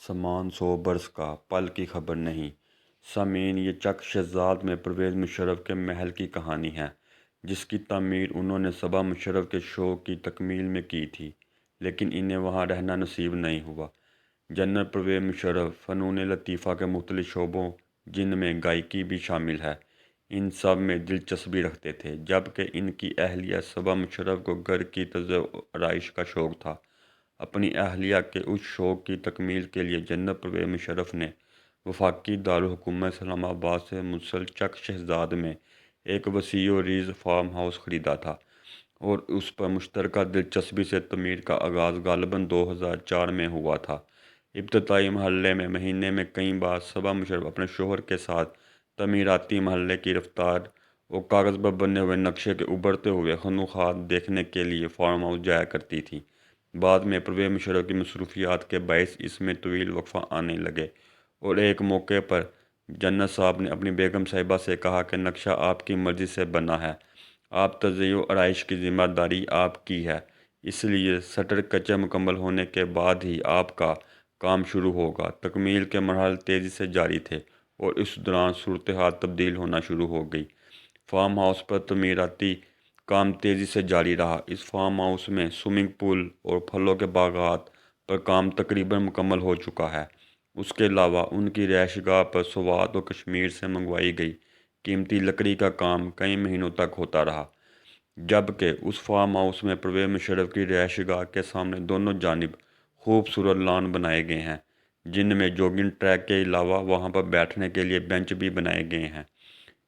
समान 100 बरस का, पल की खबर नहीं। सामीन, ये चक शहजाद में परवेज़ मुशर्रफ के महल की कहानी है, जिसकी तामीर उन्होंने सबा मुशर्रफ के शौक़ की तकमील में की थी, लेकिन इन्हें वहाँ रहना नसीब नहीं हुआ। जनरल परवेज़ मुशर्रफ फ़नून लतीफ़ा के मुख्तलिफ़ शोबों, जिनमें गायकी भी शामिल है, इन सब में दिलचस्पी रखते थे, जबकि इनकी अहलिया सबा मुशर्रफ को घर की तज़-ओ-आराइश का शौक़ था। अपनी अहलिया के उस शौक़ की तकमील के लिए जनरल परवेज़ मुशर्रफ ने वफाकी दारुल हुकूमत इस्लामाबाद से मुंसलिक चक शहजाद में एक वसी व रीज़ फार्म हाउस ख़रीदा था और उस पर मुश्तरका दिलचस्पी से तमीर का आगाज़ गालिबन 2004 में हुआ था। इब्तदाई मरहले में महीने में कई बार सबा मुशर्रफ अपने शौहर के साथ तमीराती मरहले की रफ्तार और कागज़ पर बने हुए नक्शे के उभरते हुए खनूख़ात देखने के लिए फार्म हाउस जाया करती थी। बाद में परवेज़ मुशर्रफ की मसरूफियात के बायस इसमें तवील वक़फ़ा आने लगे और एक मौके पर जन्नत साहब ने अपनी बेगम साहिबा से कहा कि नक्शा आपकी मर्ज़ी से बना है, आप तज़य्यो-आराइश की ज़िम्मेदारी आपकी है, इसलिए शटर कच्चे मुकम्मल होने के बाद ही आपका काम शुरू होगा। तकमील के मरहले तेज़ी से जारी थे और इस दौरान सूरत हाल तब्दील होना शुरू हो गई। फार्म हाउस पर तमीराती काम तेज़ी से जारी रहा। इस फार्म हाउस में स्विमिंग पूल और फलों के बागात पर काम तकरीबन मुकम्मल हो चुका है। उसके अलावा उनकी रिहाइशगाह पर सवात और कश्मीर से मंगवाई गई कीमती लकड़ी का काम कई महीनों तक होता रहा, जबकि उस फार्म हाउस में परवेज़ मुशर्रफ की रिहाइशगाह के सामने दोनों जानिब खूबसूरत लॉन बनाए गए हैं, जिनमें जॉगिंग ट्रैक के अलावा वहाँ पर बैठने के लिए बेंच भी बनाए गए हैं।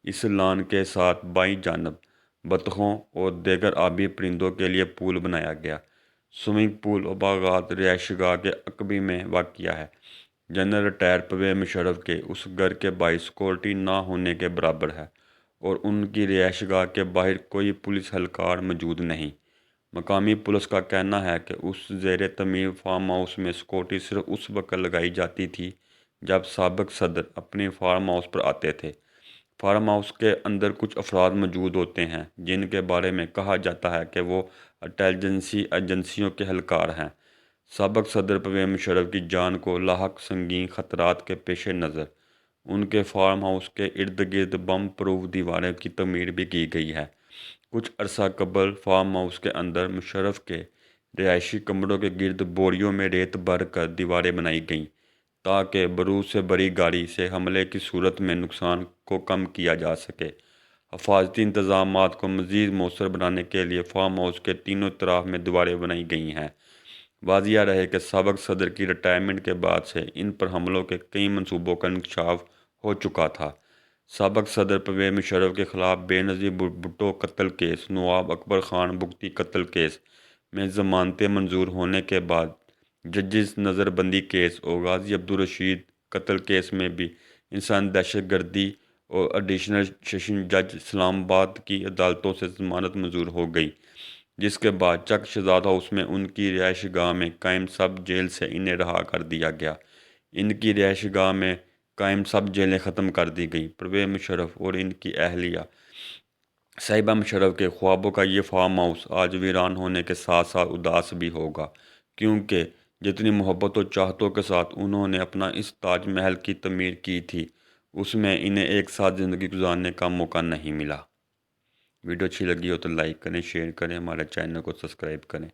इस लॉन के साथ बाईं जानब बतखों और दीगर आबी परिंदों के लिए पूल बनाया गया। स्विमिंग पूल और बागात रिहाइशगाह के अक़बी में वाक़िया है। जनरल रिटायर परवेज़ मुशर्रफ के उस घर के बाइस सिक्योरिटी ना होने के बराबर है और उनकी रिहाइशगाह के बाहर कोई पुलिस एहलकार मौजूद नहीं। मकामी पुलिस का कहना है कि उस ज़ेर तमीर फार्म हाउस में सिक्योरिटी सिर्फ उस वक्त लगाई जाती थी जब साबिक़ सदर अपने फार्म हाउस पर आते थे। फार्म हाउस के अंदर कुछ अफराद मौजूद होते हैं जिनके बारे में कहा जाता है कि वो इंटेलिजेंसी एजेंसियों के एहलकार हैं। साबिक़ सदर परवेज़ मुशर्रफ की जान को लाहक संगीन ख़तरात के पेश नज़र उनके फार्म हाउस के इर्द गिर्द बम प्रूफ दीवारें की तमीर भी की गई है। कुछ अरसा कबल फार्म हाउस के अंदर मुशर्रफ के रिहायशी कमरों के गिर्द बोरियों में रेत भर कर दीवारें बनाई गईं ताकि बरूद से बड़ी गाड़ी से हमले की सूरत में नुकसान को कम किया जा सके। हिफाजती इंतज़ामात को मज़ीद मौसर बनाने के लिए फार्म हाउस के तीनों तरफ में दीवारें बनाई गई हैं। वाज़िया रहे कि साबिक़ सदर की रिटायरमेंट के बाद से इन पर हमलों के कई मनसूबों का इंकशाफ हो चुका था। साबिक़ सदर परवेज़ मुशर्रफ के ख़िलाफ़ बेनज़ीर भुट्टो कत्ल केस, नवाब अकबर ख़ान बुगटी कत्ल केस में ज़मानतें मंजूर होने के बाद जजिस नज़रबंदी केस और गाज़ी अब्दुल रशीद कत्ल केस में भी इंसान दहशतगर्दी और एडिशनल सेशन जज इस्लामाबाद की अदालतों से ज़मानत मंजूर हो गई, जिसके बाद चक शहजाद हाउस में उनकी रिहाइशगाह में कायम सब जेल से इन्हें रहा कर दिया गया। इनकी रिहाइशगाह में कायम सब जेलें ख़त्म कर दी गई। परवेज़ मुशर्रफ और इनकी अहलिया साहिबा मुशर्रफ के ख्वाबों का ये फार्म हाउस आज वीरान होने के साथ साथ उदास भी होगा, क्योंकि जितनी मोहब्बत और चाहतों के साथ उन्होंने अपना इस ताज महल की तमीर की थी, उसमें इन्हें एक साथ ज़िंदगी गुजारने का मौका नहीं मिला। वीडियो अच्छी लगी हो तो लाइक करें, शेयर करें, हमारे चैनल को सब्सक्राइब करें।